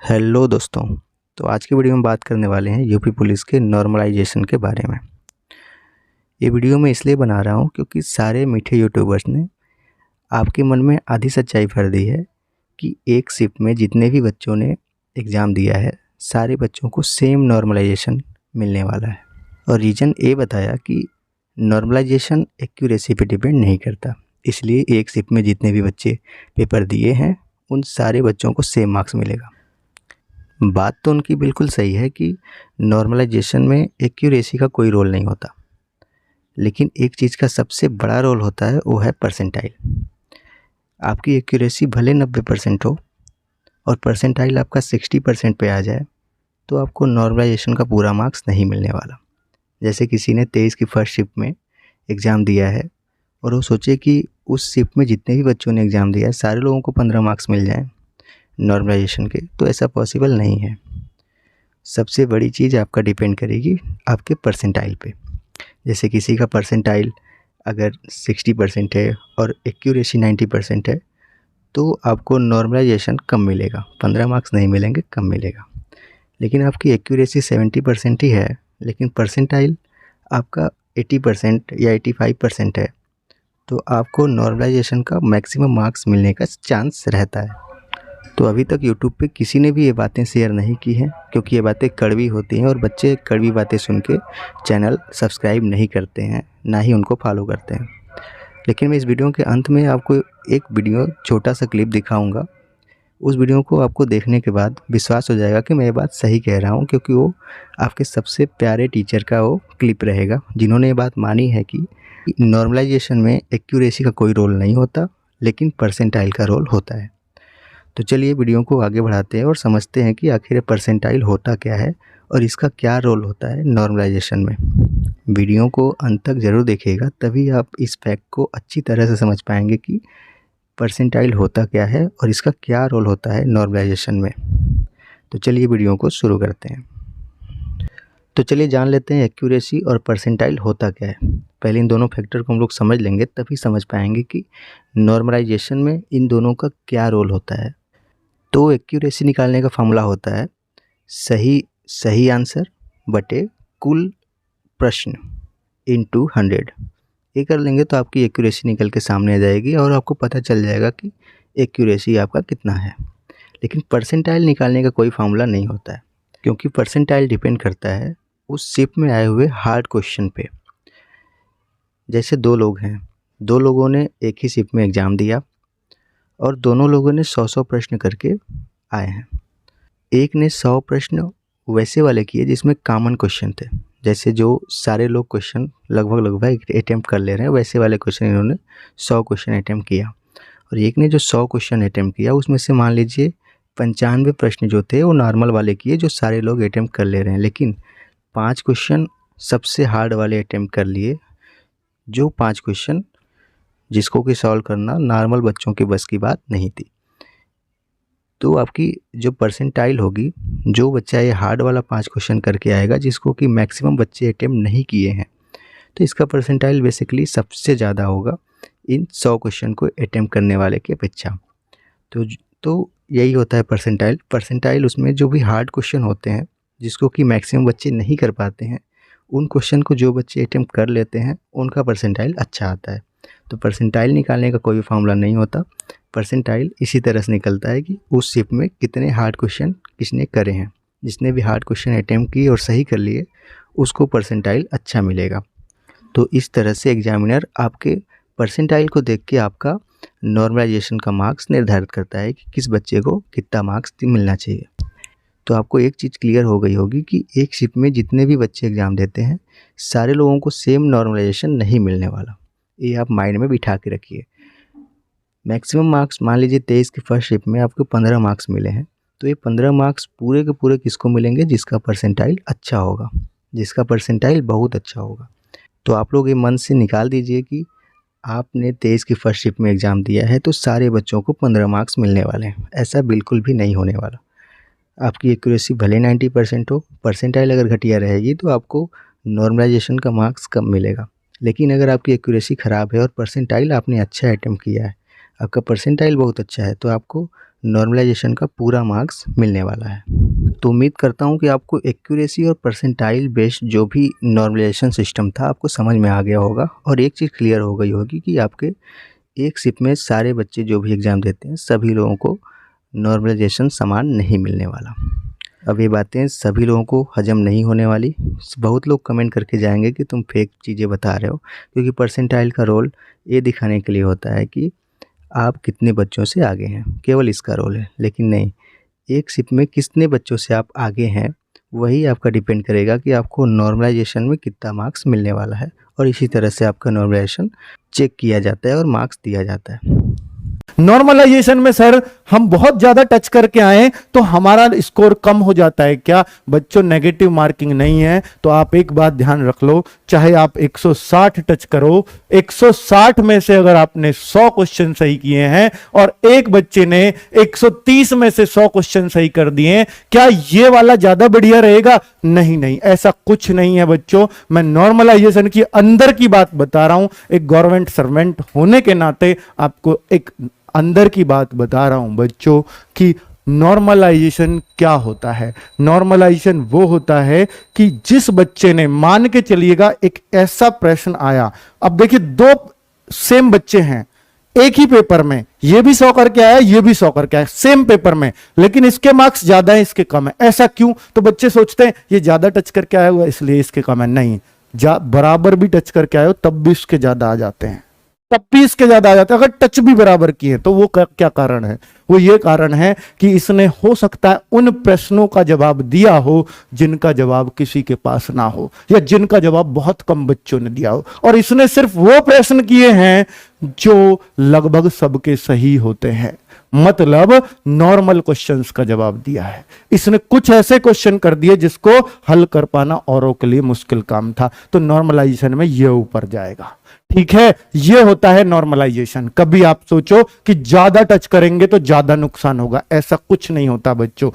Hello दोस्तों। तो आज की वीडियो में बात करने वाले हैं यूपी पुलिस के नॉर्मलाइजेशन के बारे में। ये वीडियो मैं इसलिए बना रहा हूँ क्योंकि सारे मीठे यूट्यूबर्स ने आपके मन में आधी सच्चाई भर दी है कि एक शिफ्ट में जितने भी बच्चों ने एग्ज़ाम दिया है सारे बच्चों को सेम नॉर्मलाइजेशन मिलने वाला है। और रीज़न ये बताया कि नॉर्मलाइजेशन एक्यूरेसी पे डिपेंड नहीं करता, इसलिए एक शिफ्ट में जितने भी बच्चे पेपर दिए हैं उन सारे बच्चों को सेम मार्क्स मिलेगा। बात तो उनकी बिल्कुल सही है कि नॉर्मलाइजेशन में एक्यूरेसी का कोई रोल नहीं होता, लेकिन एक चीज़ का सबसे बड़ा रोल होता है, वो है परसेंटाइल। आपकी एक्यूरेसी भले 90% हो और परसेंटाइल आपका 60% पे आ जाए तो आपको नॉर्मलाइजेशन का पूरा मार्क्स नहीं मिलने वाला। जैसे किसी ने 23 की फर्स्ट शिफ्ट में एग्ज़ाम दिया है और वो सोचे कि उस शिफ्ट में जितने भी बच्चों ने एग्ज़ाम दिया है सारे लोगों को 15 मार्क्स मिल जाएँ नॉर्मलाइजेशन के, तो ऐसा पॉसिबल नहीं है। सबसे बड़ी चीज़ आपका डिपेंड करेगी आपके परसेंटाइल पे। जैसे किसी का परसेंटाइल अगर 60% है और एक्यूरेसी 90% है तो आपको नॉर्मलाइजेशन कम मिलेगा, 15 मार्क्स नहीं मिलेंगे, कम मिलेगा। लेकिन आपकी एक्यूरेसी 70% ही है लेकिन परसेंटाइल आपका 80% या 85% है तो आपको नॉर्मलाइजेशन का मैक्सिमम मार्क्स मिलने का चांस रहता है। तो अभी तक यूट्यूब पे किसी ने भी ये बातें शेयर नहीं की हैं क्योंकि ये बातें कड़वी होती हैं और बच्चे कड़वी बातें सुन के चैनल सब्सक्राइब नहीं करते हैं, ना ही उनको फॉलो करते हैं। लेकिन मैं इस वीडियो के अंत में आपको एक वीडियो छोटा सा क्लिप दिखाऊंगा। उस वीडियो को आपको देखने के बाद विश्वास हो जाएगा कि मैं ये बात सही कह रहा हूँ, क्योंकि वो आपके सबसे प्यारे टीचर का वो क्लिप रहेगा जिन्होंने ये बात मानी है कि नॉर्मलाइजेशन में एक्यूरेसी का कोई रोल नहीं होता लेकिन परसेंटाइल का रोल होता है। तो चलिए वीडियो को आगे बढ़ाते हैं और समझते हैं कि आखिर परसेंटाइल होता क्या है और इसका क्या रोल होता है नॉर्मलाइजेशन में। वीडियो को अंत तक ज़रूर देखिएगा, तभी आप इस फैक्ट को अच्छी तरह से समझ पाएंगे कि परसेंटाइल होता क्या है और इसका क्या रोल होता है नॉर्मलाइजेशन में। तो चलिए वीडियो को शुरू करते हैं। तो चलिए जान लेते हैं एक्यूरेसी और परसेंटाइल होता क्या है। पहले इन दोनों फैक्टर को हम लोग समझ लेंगे तभी समझ पाएंगे कि नॉर्मलाइजेशन में इन दोनों का क्या रोल होता है। तो एक्यूरेसी निकालने का फॉर्मूला होता है सही आंसर बटे कुल प्रश्न इंटू 100। ये कर लेंगे तो आपकी एक्यूरेसी निकल के सामने आ जाएगी और आपको पता चल जाएगा कि एक्यूरेसी आपका कितना है। लेकिन परसेंटाइल निकालने का कोई फॉर्मूला नहीं होता है क्योंकि परसेंटाइल डिपेंड करता है उस शिफ्ट में आए हुए हार्ड क्वेश्चन पे। जैसे दो लोग हैं, दो लोगों ने एक ही शिफ्ट में एग्ज़ाम दिया और दोनों लोगों ने 100 प्रश्न करके आए हैं। एक ने 100 प्रश्न वैसे वाले किए जिसमें कॉमन क्वेश्चन थे, जैसे जो सारे लोग क्वेश्चन लगभग अटेम्प्ट कर ले रहे हैं वैसे वाले क्वेश्चन इन्होंने 100 क्वेश्चन अटेम्प्ट किया। और एक ने जो 100 क्वेश्चन अटेम्प्ट किया उसमें से मान लीजिए 95 प्रश्न जो थे वो नॉर्मल वाले किए जो सारे लोग अटेम्प्ट कर ले रहे हैं, लेकिन 5 क्वेश्चन सबसे हार्ड वाले अटेम्प्ट कर लिए, जो 5 क्वेश्चन जिसको कि सॉल्व करना नॉर्मल बच्चों के बस की बात नहीं थी। तो आपकी जो परसेंटाइल होगी, जो बच्चा ये हार्ड वाला 5 क्वेश्चन करके आएगा जिसको कि मैक्सिमम बच्चे अटेम्प्ट नहीं किए हैं, तो इसका परसेंटाइल बेसिकली सबसे ज़्यादा होगा इन 100 क्वेश्चन को अटेम्प्ट करने वाले की अपेक्षा। तो यही होता है परसेंटाइल। परसेंटाइल उसमें जो भी हार्ड क्वेश्चन होते हैं जिसको कि मैक्सिमम बच्चे नहीं कर पाते हैं, उन क्वेश्चन को जो बच्चे अटेम्प्ट कर लेते हैं उनका परसेंटाइल अच्छा आता है। तो परसेंटाइल निकालने का कोई फॉर्मूला नहीं होता। परसेंटाइल इसी तरह से निकलता है कि उस शिफ्ट में कितने हार्ड क्वेश्चन किसने करे हैं। जिसने भी हार्ड क्वेश्चन अटेम्प्ट किए और सही कर लिए उसको परसेंटाइल अच्छा मिलेगा। तो इस तरह से एग्जामिनर आपके परसेंटाइल को देख के आपका नॉर्मलाइजेशन का मार्क्स निर्धारित करता है कि किस बच्चे को कितना मार्क्स मिलना चाहिए। तो आपको एक चीज़ क्लियर हो गई होगी कि एक शिफ्ट में जितने भी बच्चे एग्ज़ाम देते हैं सारे लोगों को सेम नॉर्मलाइजेशन नहीं मिलने वाला। ये आप माइंड में बिठा के रखिए। मैक्सिमम मार्क्स मान लीजिए 23 की फर्स्ट शिफ्ट में आपको 15 मार्क्स मिले हैं, तो ये 15 मार्क्स पूरे के पूरे किसको मिलेंगे? जिसका परसेंटाइल अच्छा होगा, जिसका परसेंटाइल बहुत अच्छा होगा। तो आप लोग ये मन से निकाल दीजिए कि आपने 23 की फर्स्ट शिफ्ट में एग्ज़ाम दिया है तो सारे बच्चों को 15 मार्क्स मिलने वाले हैं। ऐसा बिल्कुल भी नहीं होने वाला। आपकी एक्यूरेसी भले 90% हो, परसेंटाइल अगर घटिया रहेगी तो आपको नॉर्मलाइजेशन का मार्क्स कम मिलेगा। लेकिन अगर आपकी एक्यूरेसी ख़राब है और परसेंटाइल आपने अच्छा अटेम्प्ट किया है, आपका परसेंटाइल बहुत अच्छा है, तो आपको नॉर्मलाइजेशन का पूरा मार्क्स मिलने वाला है। तो उम्मीद करता हूँ कि आपको एक्यूरेसी और परसेंटाइल बेस्ड जो भी नॉर्मलाइजेशन सिस्टम था आपको समझ में आ गया होगा, और एक चीज़ क्लियर हो गई होगी कि आपके एक शिफ्ट में सारे बच्चे जो भी एग्ज़ाम देते हैं सभी लोगों को नॉर्मलाइजेशन समान नहीं मिलने वाला। अब ये बातें सभी लोगों को हजम नहीं होने वाली। बहुत लोग कमेंट करके जाएंगे कि तुम फेक चीज़ें बता रहे हो, क्योंकि परसेंटाइल का रोल ये दिखाने के लिए होता है कि आप कितने बच्चों से आगे हैं, केवल इसका रोल है। लेकिन नहीं, एक शिफ्ट में कितने बच्चों से आप आगे हैं वही आपका डिपेंड करेगा कि आपको नॉर्मलाइजेशन में कितना मार्क्स मिलने वाला है, और इसी तरह से आपका नॉर्मलाइजेशन चेक किया जाता है और मार्क्स दिया जाता है। नॉर्मलाइजेशन में सर हम बहुत ज्यादा टच करके आए तो हमारा स्कोर कम हो जाता है क्या? बच्चों, नेगेटिव मार्किंग नहीं है। तो आप एक बात ध्यान रख लो, चाहे आप 160 टच करो, 160 में से अगर आपने 100 क्वेश्चन सही किए हैं और एक बच्चे ने 130 में से 100 क्वेश्चन सही कर दिए, क्या ये वाला ज्यादा बढ़िया रहेगा? नहीं नहीं, ऐसा कुछ नहीं है बच्चों। मैं नॉर्मलाइजेशन की अंदर की बात बता रहा हूं, एक गवर्नमेंट सर्वेंट होने के नाते आपको एक अंदर की बात बता रहा हूं बच्चों कि नॉर्मलाइजेशन क्या होता है। नॉर्मलाइजेशन वो होता है कि जिस बच्चे ने, मान के चलिएगा एक ऐसा प्रश्न आया, अब देखिए दो सेम बच्चे हैं एक ही पेपर में, ये भी 100 करके आया, ये भी 100 करके आया, सेम पेपर में, लेकिन इसके मार्क्स ज्यादा है, इसके कम है। ऐसा क्यों? तो बच्चे सोचते हैं ये ज्यादा टच करके आया हुआ इसलिए इसके कम है। नहीं, बराबर भी टच करके आए हो तब भी इसके ज्यादा आ जाते हैं, तब भी इसके ज्यादा आ जाता है। अगर टच भी बराबर किए तो वो क्या कारण है? वो ये कारण है कि इसने हो सकता है उन प्रश्नों का जवाब दिया हो जिनका जवाब किसी के पास ना हो, या जिनका जवाब बहुत कम बच्चों ने दिया हो, और इसने सिर्फ वो प्रश्न किए हैं जो लगभग सबके सही होते हैं। मतलब नॉर्मल क्वेश्चंस का जवाब दिया है। इसने कुछ ऐसे क्वेश्चन कर दिए जिसको हल कर पाना औरों के लिए मुश्किल काम था, तो नॉर्मलाइजेशन में ये ऊपर जाएगा। ठीक है, ये होता है नॉर्मलाइजेशन। कभी आप सोचो कि ज्यादा टच करेंगे तो ज्यादा नुकसान होगा, ऐसा कुछ नहीं होता बच्चों।